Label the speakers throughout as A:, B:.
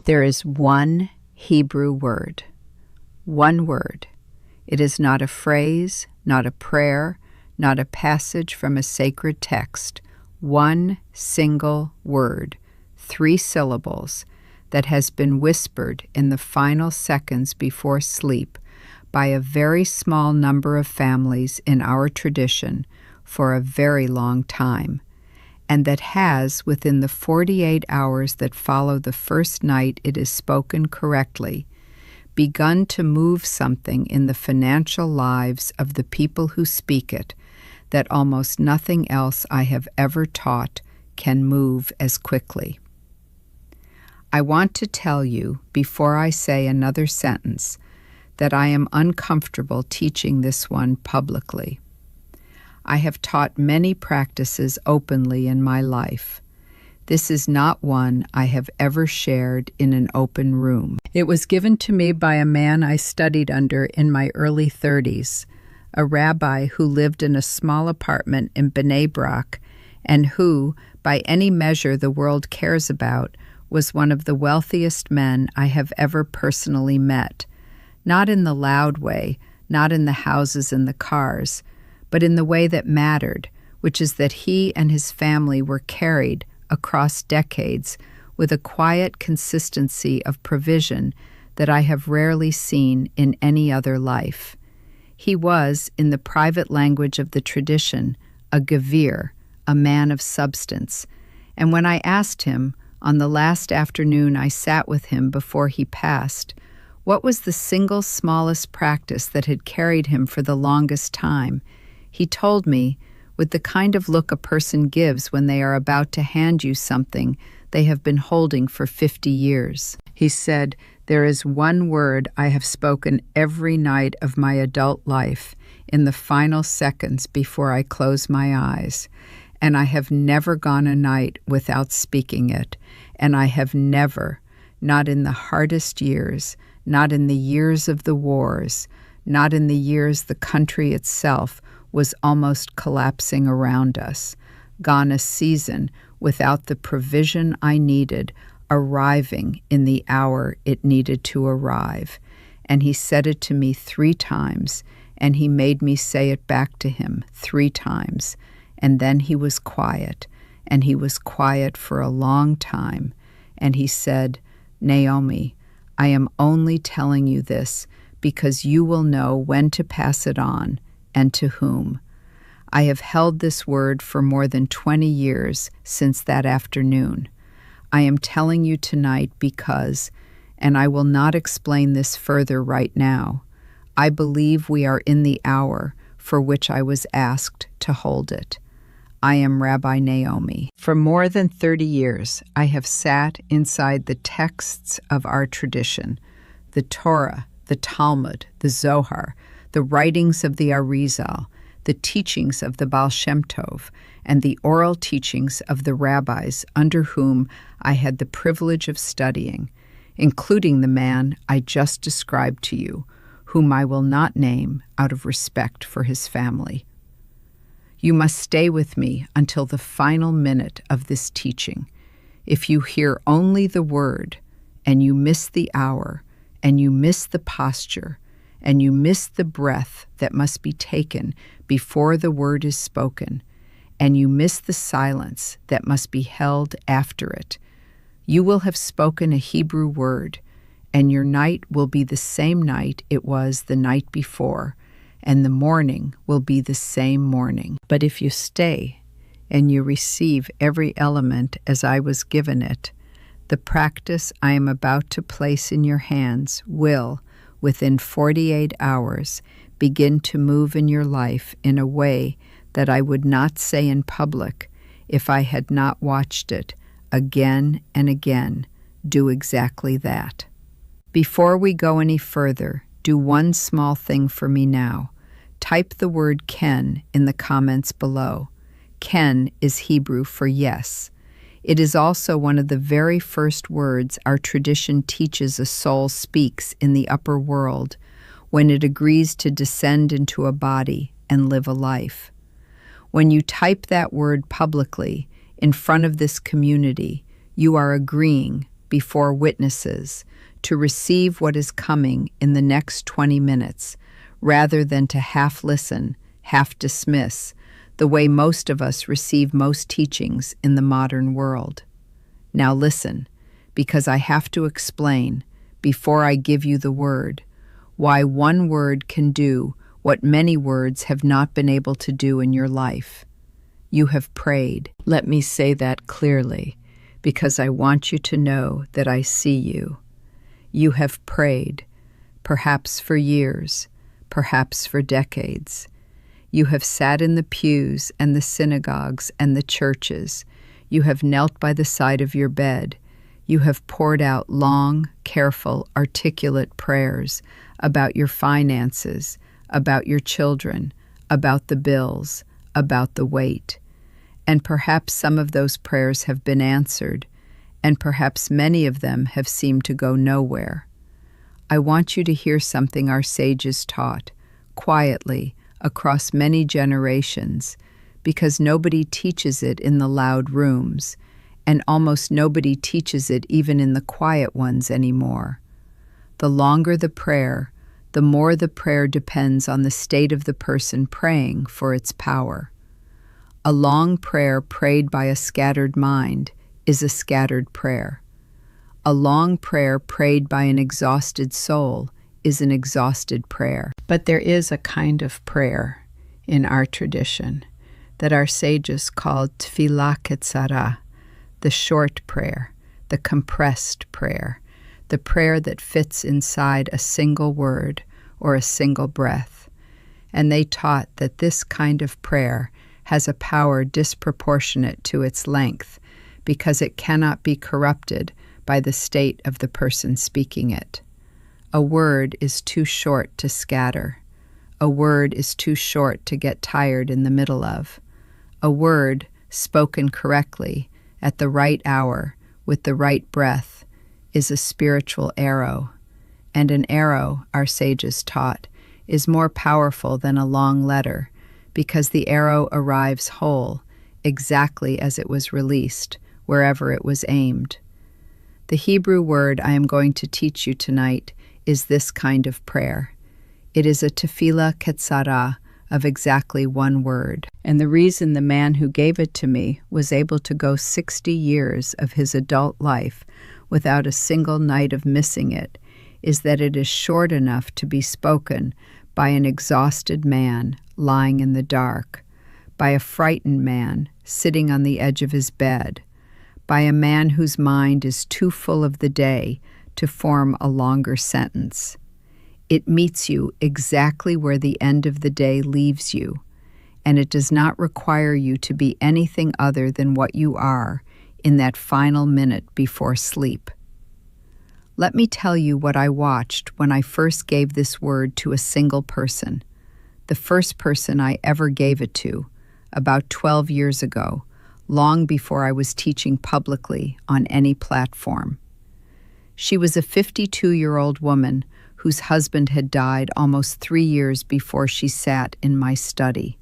A: There is one Hebrew word. One word. It is not a phrase, not a prayer, not a passage from a sacred text. One single word, 3 syllables, that has been whispered in the final seconds before sleep by a very small number of families in our tradition for a very long time, and that has, within the 48 hours that follow the first night it is spoken correctly, begun to move something in the financial lives of the people who speak it that almost nothing else I have ever taught can move as quickly. I want to tell you, before I say another sentence, that I am uncomfortable teaching this one publicly. I have taught many practices openly in my life. This is not one I have ever shared in an open room. It was given to me by a man I studied under in my early 30s, a rabbi who lived in a small apartment in Bnei Brak, and who, by any measure the world cares about, was one of the wealthiest men I have ever personally met, not in the loud way, not in the houses and the cars, but in the way that mattered, which is that he and his family were carried across decades with a quiet consistency of provision that I have rarely seen in any other life. He was, in the private language of the tradition, a gevir, a man of substance, and when I asked him, on the last afternoon I sat with him before he passed, what was the single smallest practice that had carried him for the longest time, he told me, with the kind of look a person gives when they are about to hand you something they have been holding for 50 years. He said, "There is one word I have spoken every night of my adult life in the final seconds before I close my eyes, and I have never gone a night without speaking it, and I have never, not in the hardest years, not in the years of the wars, not in the years the country itself was almost collapsing around us, gone a season without the provision I needed arriving in the hour it needed to arrive." And he said it to me 3 times, and he made me say it back to him 3 times, and then he was quiet, and he was quiet for a long time, and he said, "Naomi, I am only telling you this because you will know when to pass it on, and to whom. I have held this word for more than 20 years since that afternoon. I am telling you tonight because, and I will not explain this further right now, I believe we are in the hour for which I was asked to hold it. I am Rabbi Naomi. For more than 30 years, I have sat inside the texts of our tradition, the Torah, the Talmud, the Zohar, the writings of the Arizal, the teachings of the Baal Shem Tov, and the oral teachings of the rabbis under whom I had the privilege of studying, including the man I just described to you, whom I will not name out of respect for his family. You must stay with me until the final minute of this teaching. If you hear only the word, and you miss the hour, and you miss the posture, and you miss the breath that must be taken before the word is spoken, and you miss the silence that must be held after it, you will have spoken a Hebrew word, and your night will be the same night it was the night before, and the morning will be the same morning. But if you stay, and you receive every element as I was given it, the practice I am about to place in your hands will, within 48 hours, begin to move in your life in a way that I would not say in public if I had not watched it again and again do exactly that. Before we go any further, do one small thing for me now. Type the word Ken in the comments below. Ken is Hebrew for yes. It is also one of the very first words our tradition teaches a soul speaks in the upper world when it agrees to descend into a body and live a life. When you type that word publicly in front of this community, you are agreeing before witnesses, to receive what is coming in the next 20 minutes, rather than to half listen, half dismiss, the way most of us receive most teachings in the modern world. Now listen, because I have to explain, before I give you the word, why one word can do what many words have not been able to do in your life. You have prayed. Let me say that clearly, because I want you to know that I see you. You have prayed, perhaps for years, perhaps for decades. You have sat in the pews and the synagogues and the churches. You have knelt by the side of your bed. You have poured out long, careful, articulate prayers about your finances, about your children, about the bills, about the weight. And perhaps some of those prayers have been answered, and perhaps many of them have seemed to go nowhere. I want you to hear something our sages taught, quietly, across many generations, because nobody teaches it in the loud rooms, and almost nobody teaches it even in the quiet ones anymore. The longer the prayer, the more the prayer depends on the state of the person praying for its power. A long prayer prayed by a scattered mind is a scattered prayer. A long prayer prayed by an exhausted soul is an exhausted prayer. But there is a kind of prayer in our tradition that our sages called tefillah ketzara, the short prayer, the compressed prayer, the prayer that fits inside a single word or a single breath. And they taught that this kind of prayer has a power disproportionate to its length because it cannot be corrupted by the state of the person speaking it. A word is too short to scatter. A word is too short to get tired in the middle of. A word, spoken correctly, at the right hour, with the right breath, is a spiritual arrow. And an arrow, our sages taught, is more powerful than a long letter, because the arrow arrives whole, exactly as it was released, wherever it was aimed. The Hebrew word I am going to teach you tonight is this kind of prayer. It is a tefillah ketzara of exactly one word. And the reason the man who gave it to me was able to go 60 years of his adult life without a single night of missing it is that it is short enough to be spoken by an exhausted man lying in the dark, by a frightened man sitting on the edge of his bed, by a man whose mind is too full of the day to form a longer sentence. It meets you exactly where the end of the day leaves you, and it does not require you to be anything other than what you are in that final minute before sleep. Let me tell you what I watched when I first gave this word to a single person, the first person I ever gave it to, about 12 years ago, long before I was teaching publicly on any platform. She was a 52-year-old woman whose husband had died almost 3 years before she sat in my study.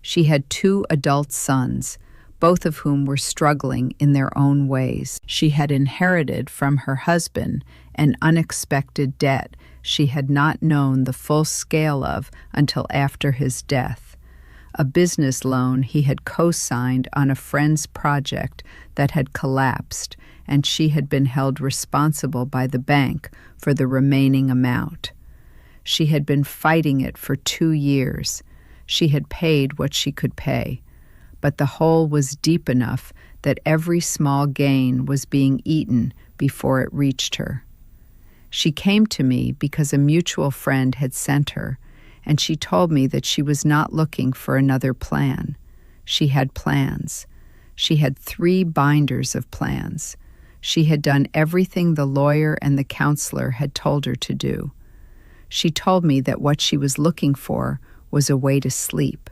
A: She had 2 adult sons, both of whom were struggling in their own ways. She had inherited from her husband an unexpected debt she had not known the full scale of until after his death, a business loan he had co-signed on a friend's project that had collapsed, and she had been held responsible by the bank for the remaining amount. She had been fighting it for 2 years. She had paid what she could pay, but the hole was deep enough that every small gain was being eaten before it reached her. She came to me because a mutual friend had sent her, and she told me that she was not looking for another plan. She had plans. She had 3 binders of plans. She had done everything the lawyer and the counselor had told her to do. She told me that what she was looking for was a way to sleep.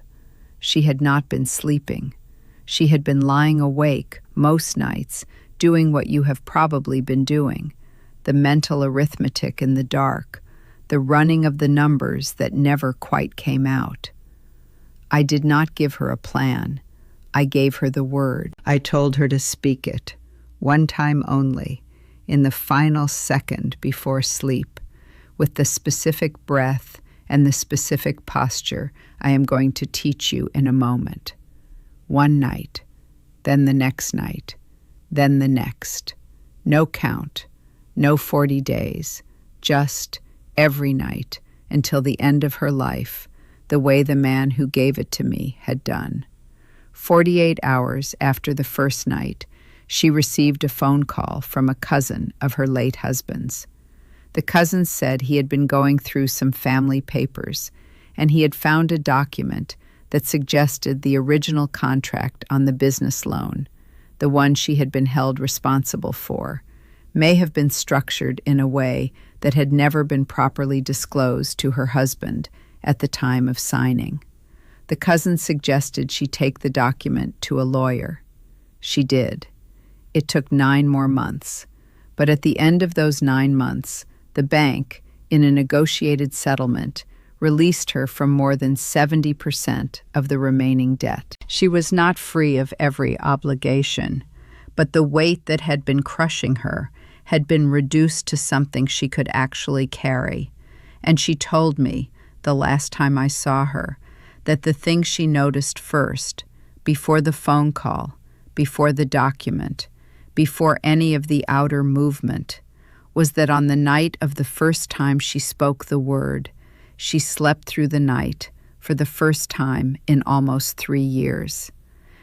A: She had not been sleeping. She had been lying awake most nights, doing what you have probably been doing, the mental arithmetic in the dark, the running of the numbers that never quite came out. I did not give her a plan. I gave her the word. I told her to speak it, one time only, in the final second before sleep, with the specific breath and the specific posture I am going to teach you in a moment. One night, then the next night, then the next. No count, no 40 days, just every night until the end of her life, the way the man who gave it to me had done. 48 hours after the first night, she received a phone call from a cousin of her late husband's. The cousin said he had been going through some family papers, and he had found a document that suggested the original contract on the business loan, the one she had been held responsible for, may have been structured in a way that had never been properly disclosed to her husband at the time of signing. The cousin suggested she take the document to a lawyer. She did. It took 9 more months, but at the end of those 9 months, the bank, in a negotiated settlement, released her from more than 70% of the remaining debt. She was not free of every obligation, but the weight that had been crushing her had been reduced to something she could actually carry. And she told me, the last time I saw her, that the thing she noticed first, before the phone call, before the document, before any of the outer movement, was that on the night of the first time she spoke the word, she slept through the night for the first time in almost 3 years.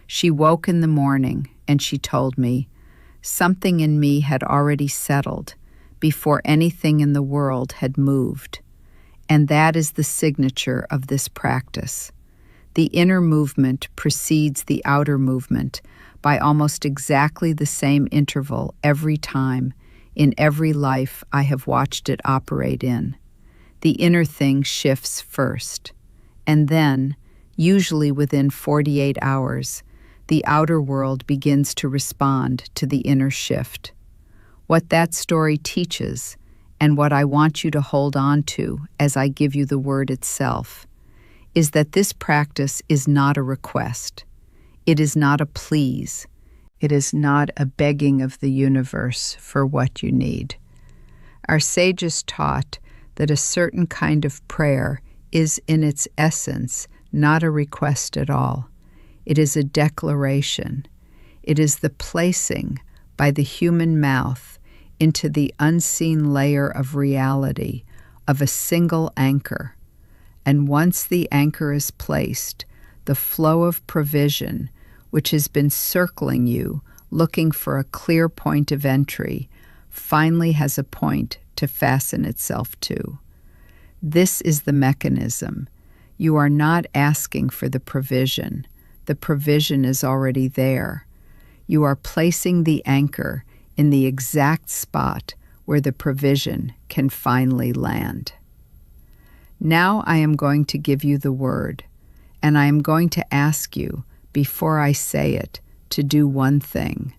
A: She woke in the morning and she told me, something in me had already settled before anything in the world had moved. And that is the signature of this practice. The inner movement precedes the outer movement by almost exactly the same interval every time, in every life I have watched it operate in. The inner thing shifts first, and then, usually within 48 hours, the outer world begins to respond to the inner shift. What that story teaches, and what I want you to hold on to as I give you the word itself, is that this practice is not a request. It is not a please. It is not a begging of the universe for what you need. Our sages taught that a certain kind of prayer is in its essence not a request at all. It is a declaration. It is the placing by the human mouth into the unseen layer of reality of a single anchor. And once the anchor is placed, the flow of provision, which has been circling you, looking for a clear point of entry, finally has a point to fasten itself to. This is the mechanism. You are not asking for the provision. The provision is already there. You are placing the anchor in the exact spot where the provision can finally land. Now I am going to give you the word, and I am going to ask you, before I say it, to do one thing.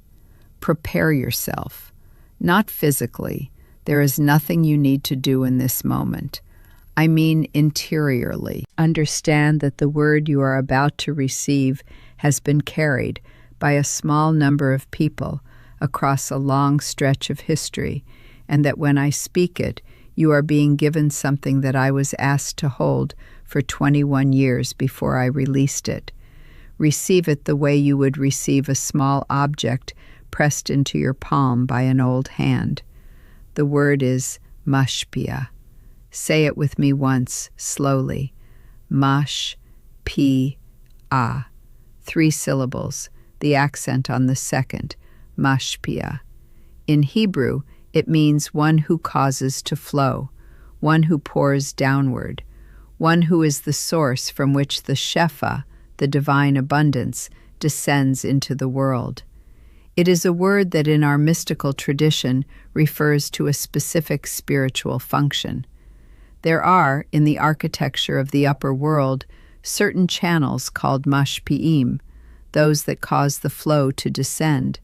A: Prepare yourself. Not physically. There is nothing you need to do in this moment. I mean interiorly. Understand that the word you are about to receive has been carried by a small number of people across a long stretch of history, and that when I speak it, you are being given something that I was asked to hold for 21 years before I released it. Receive it the way you would receive a small object pressed into your palm by an old hand. The word is mashpia. Say it with me once, slowly. Mash-pi-ah. 3 syllables, the accent on the second, mashpia. In Hebrew, it means one who causes to flow, one who pours downward, one who is the source from which the shefa, the divine abundance, descends into the world. It is a word that in our mystical tradition refers to a specific spiritual function. There are, in the architecture of the upper world, certain channels called mashpi'im, those that cause the flow to descend,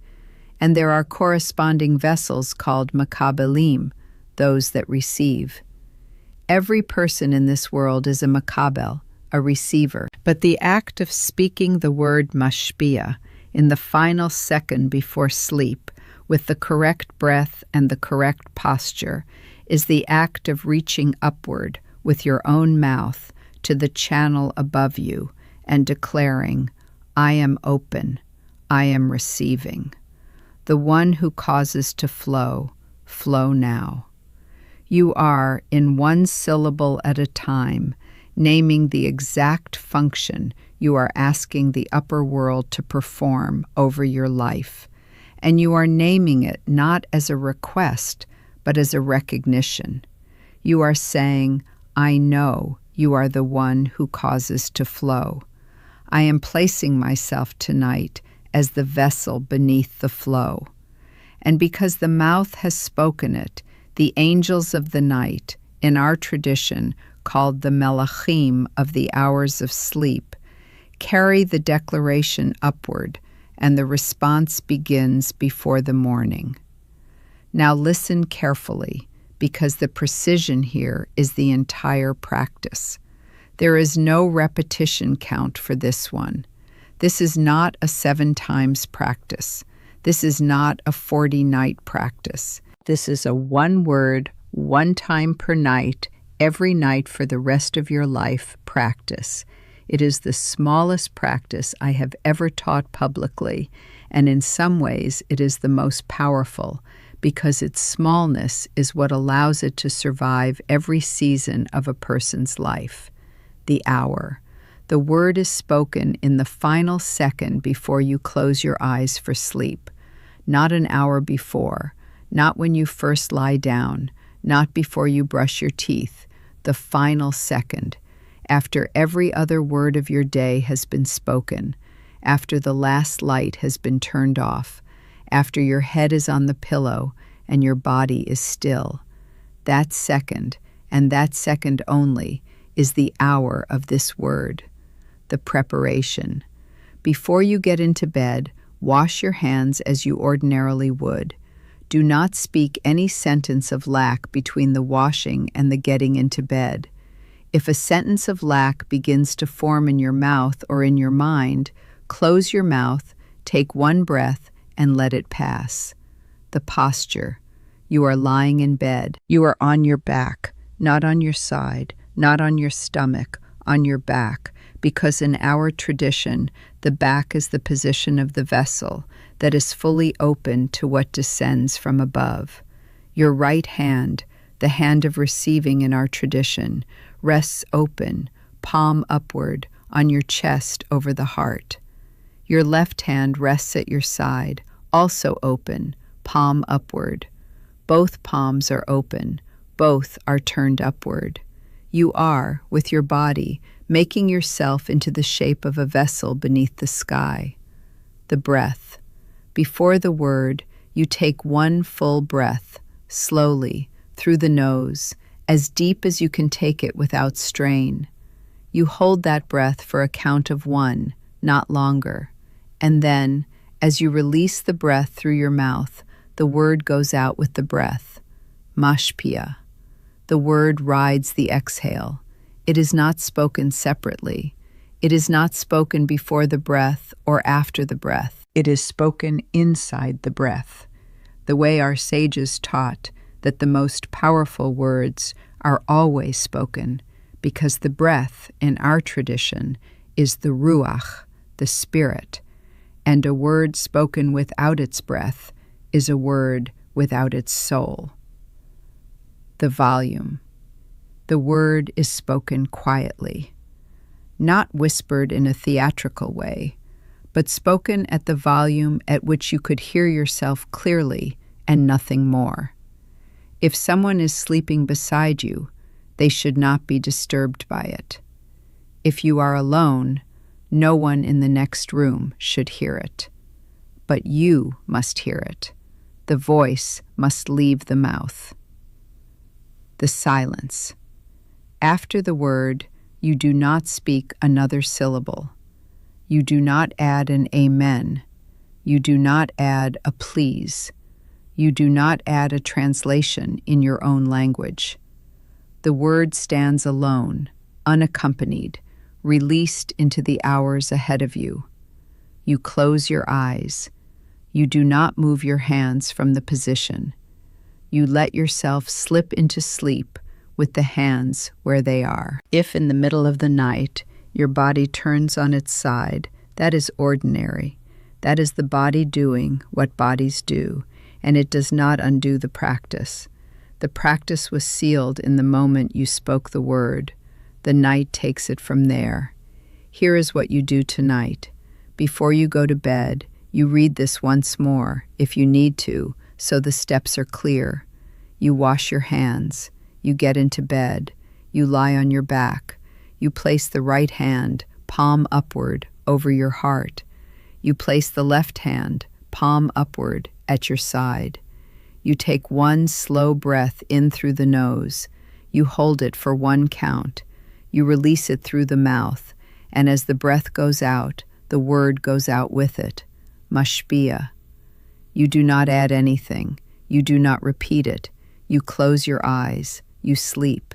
A: and there are corresponding vessels called makabelim, those that receive. Every person in this world is a makabel, a receiver, but the act of speaking the word mashpia in the final second before sleep, with the correct breath and the correct posture, is the act of reaching upward with your own mouth to the channel above you and declaring, I am open, I am receiving. The one who causes to flow, flow now. You are, in one syllable at a time, naming the exact function you are asking the upper world to perform over your life, and you are naming it not as a request, but as a recognition. You are saying, I know you are the one who causes to flow. I am placing myself tonight as the vessel beneath the flow. And because the mouth has spoken it, the angels of the night, in our tradition called the Melachim of the hours of sleep, carry the declaration upward, and the response begins before the morning. Now listen carefully, because the precision here is the entire practice. There is no repetition count for this one. This is not a 7 times practice. This is not a 40-night practice. This is a 1 word, 1 time per night, every night for the rest of your life practice. It is the smallest practice I have ever taught publicly, and in some ways it is the most powerful, because its smallness is what allows it to survive every season of a person's life. The hour. The word is spoken in the final second before you close your eyes for sleep, not an hour before, not when you first lie down, not before you brush your teeth, the final second, after every other word of your day has been spoken, after the last light has been turned off, after your head is on the pillow and your body is still. That second, and that second only, is the hour of this word, the preparation. Before you get into bed, wash your hands as you ordinarily would. Do not speak any sentence of lack between the washing and the getting into bed. If a sentence of lack begins to form in your mouth or in your mind, close your mouth, take 1 breath, and let it pass. The posture. You are lying in bed. You are on your back, not on your side, not on your stomach, on your back, because in our tradition, the back is the position of the vessel that is fully open to what descends from above. Your right hand, the hand of receiving in our tradition, rests open, palm upward, on your chest over the heart. Your left hand rests at your side, also open, palm upward. Both palms are open, both are turned upward. You are, with your body, making yourself into the shape of a vessel beneath the sky. The breath. Before the word, you take 1 full breath, slowly, through the nose, as deep as you can take it without strain. You hold that breath for a count of 1, not longer. And then, as you release the breath through your mouth, the word goes out with the breath. Mashpia. The word rides the exhale. It is not spoken separately. It is not spoken before the breath or after the breath. It is spoken inside the breath. The way our sages taught that the most powerful words are always spoken, because the breath in our tradition is the ruach, the spirit, and a word spoken without its breath is a word without its soul. The volume. The word is spoken quietly, not whispered in a theatrical way, but spoken at the volume at which you could hear yourself clearly and nothing more. If someone is sleeping beside you, they should not be disturbed by it. If you are alone, no one in the next room should hear it. But you must hear it. The voice must leave the mouth. The silence. After the word, you do not speak another syllable. You do not add an amen. You do not add a please. You do not add a translation in your own language. The word stands alone, unaccompanied, released into the hours ahead of you. You close your eyes. You do not move your hands from the position. You let yourself slip into sleep with the hands where they are. If in the middle of the night your body turns on its side, that is ordinary. That is the body doing what bodies do, and it does not undo the practice. The practice was sealed in the moment you spoke the word. The night takes it from there. Here is what you do tonight. Before you go to bed, you read this once more, if you need to, so the steps are clear. You wash your hands. You get into bed. You lie on your back. You place the right hand, palm upward, over your heart. You place the left hand, palm upward, at your side. You take one slow breath in through the nose. You hold it for 1 count. You release it through the mouth, and as the breath goes out, the word goes out with it. Mashpia. You do not add anything. You do not repeat it. You close your eyes. You sleep.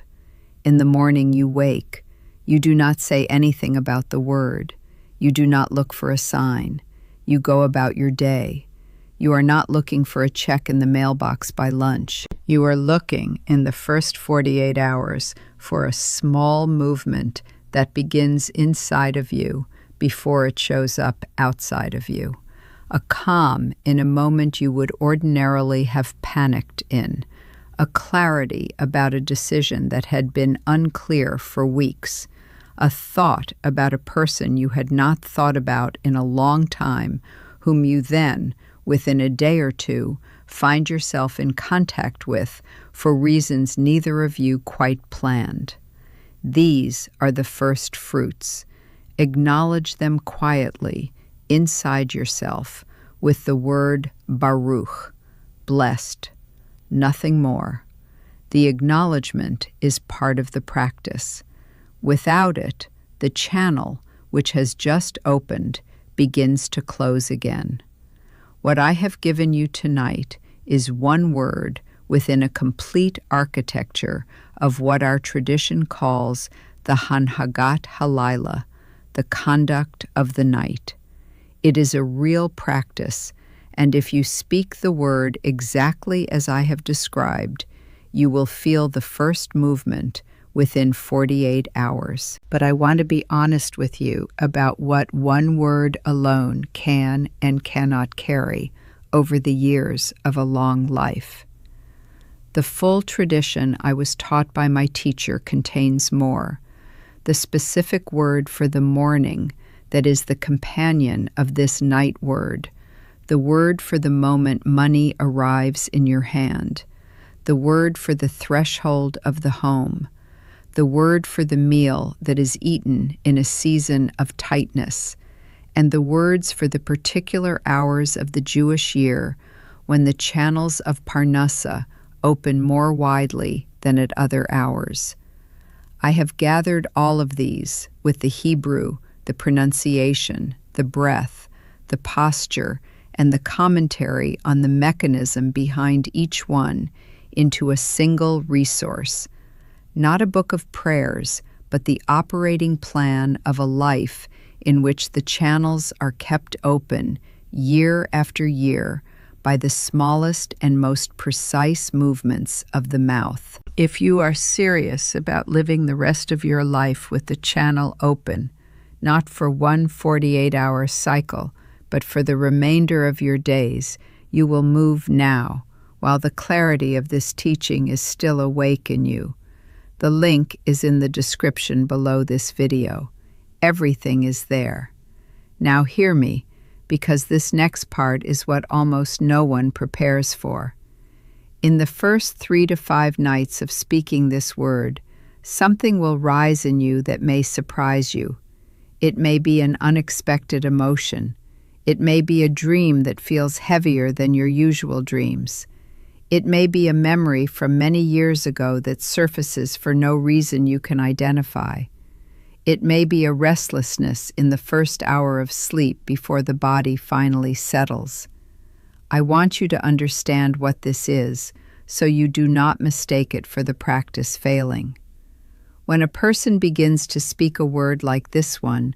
A: In the morning you wake. You do not say anything about the word. You do not look for a sign. You go about your day. You are not looking for a check in the mailbox by lunch. You are looking in the first 48 hours for a small movement that begins inside of you before it shows up outside of you. A calm in a moment you would ordinarily have panicked in. A clarity about a decision that had been unclear for weeks. A thought about a person you had not thought about in a long time, whom you then, within a day or two, find yourself in contact with for reasons neither of you quite planned. These are the first fruits. Acknowledge them quietly, inside yourself, with the word Baruch, blessed. Nothing more. The acknowledgement is part of the practice. Without it, the channel, which has just opened, begins to close again. What I have given you tonight is one word within a complete architecture of what our tradition calls the Hanhagat Halayla, the conduct of the night. It is a real practice, and if you speak the word exactly as I have described, you will feel the first movement within 48 hours. But I want to be honest with you about what one word alone can and cannot carry over the years of a long life. The full tradition I was taught by my teacher contains more. The specific word for the morning that is the companion of this night word, the word for the moment money arrives in your hand, the word for the threshold of the home, the word for the meal that is eaten in a season of tightness, and the words for the particular hours of the Jewish year when the channels of Parnassa open more widely than at other hours. I have gathered all of these with the Hebrew, the pronunciation, the breath, the posture, and the commentary on the mechanism behind each one into a single resource. Not a book of prayers, but the operating plan of a life in which the channels are kept open year after year by the smallest and most precise movements of the mouth. If you are serious about living the rest of your life with the channel open, not for one 48-hour cycle, but for the remainder of your days, you will move now, while the clarity of this teaching is still awake in you. The link is in the description below this video. Everything is there. Now hear me, because this next part is what almost no one prepares for. In the first 3 to 5 nights of speaking this word, something will rise in you that may surprise you. It may be an unexpected emotion. It may be a dream that feels heavier than your usual dreams. It may be a memory from many years ago that surfaces for no reason you can identify. It may be a restlessness in the first hour of sleep before the body finally settles. I want you to understand what this is, so you do not mistake it for the practice failing. When a person begins to speak a word like this one,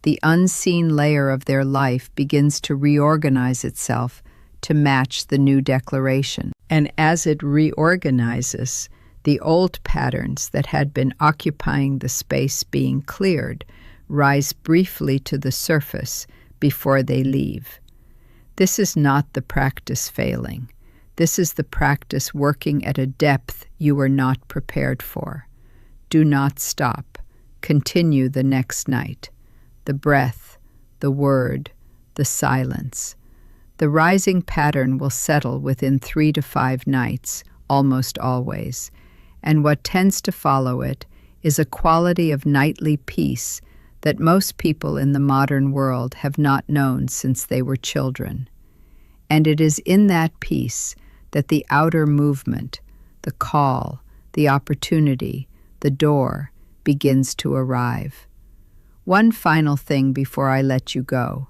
A: the unseen layer of their life begins to reorganize itself to match the new declaration. And as it reorganizes, the old patterns that had been occupying the space being cleared rise briefly to the surface before they leave. This is not the practice failing. This is the practice working at a depth you were not prepared for. Do not stop. Continue the next night. The breath, the word, the silence. The rising pattern will settle within 3 to 5 nights, almost always, and what tends to follow it is a quality of nightly peace that most people in the modern world have not known since they were children. And it is in that peace that the outer movement, the call, the opportunity, the door, begins to arrive. One final thing before I let you go.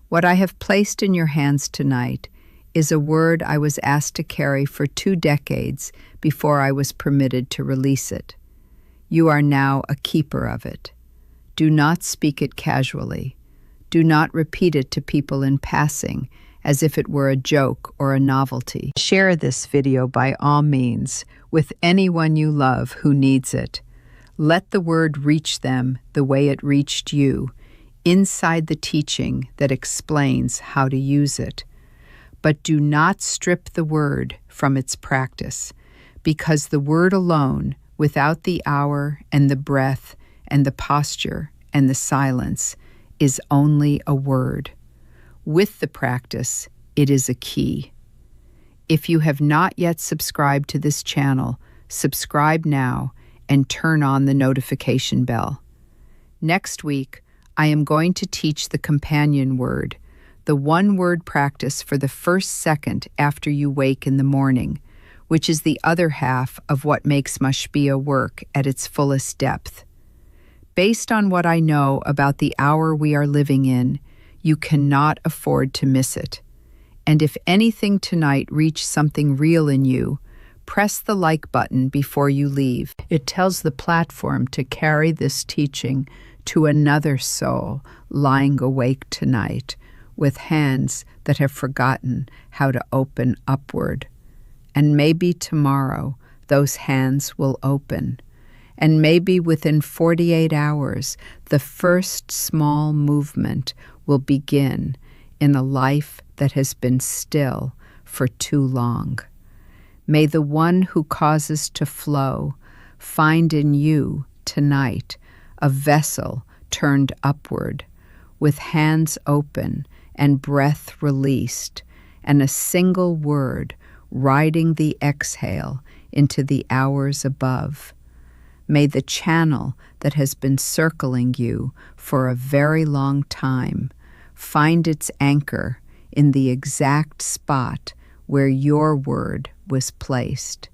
A: What I have placed in your hands tonight is a word I was asked to carry for 2 decades before I was permitted to release it. You are now a keeper of it. Do not speak it casually. Do not repeat it to people in passing as if it were a joke or a novelty. Share this video by all means with anyone you love who needs it. Let the word reach them the way it reached you, inside the teaching that explains how to use it. But do not strip the word from its practice, because the word alone, without the hour and the breath and the posture and the silence, is only a word. With the practice, it is a key. If you have not yet subscribed to this channel, subscribe now and turn on the notification bell. Next week, I am going to teach the companion word, the one-word practice for the first second after you wake in the morning, which is the other half of what makes mashpia work at its fullest depth. Based on what I know about the hour we are living in, you cannot afford to miss it. And if anything tonight reached something real in you, press the like button before you leave. It tells the platform to carry this teaching to another soul lying awake tonight with hands that have forgotten how to open upward. And maybe tomorrow those hands will open. And maybe within 48 hours, the first small movement will begin in a life that has been still for too long. May the one who causes to flow find in you tonight a vessel turned upward, with hands open and breath released, and a single word riding the exhale into the hours above. May the channel that has been circling you for a very long time find its anchor in the exact spot where your word was placed.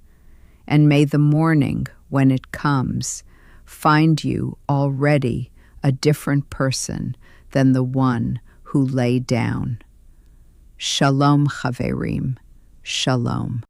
A: And may the morning, when it comes, find you already a different person than the one who lay down. Shalom, Chaverim. Shalom.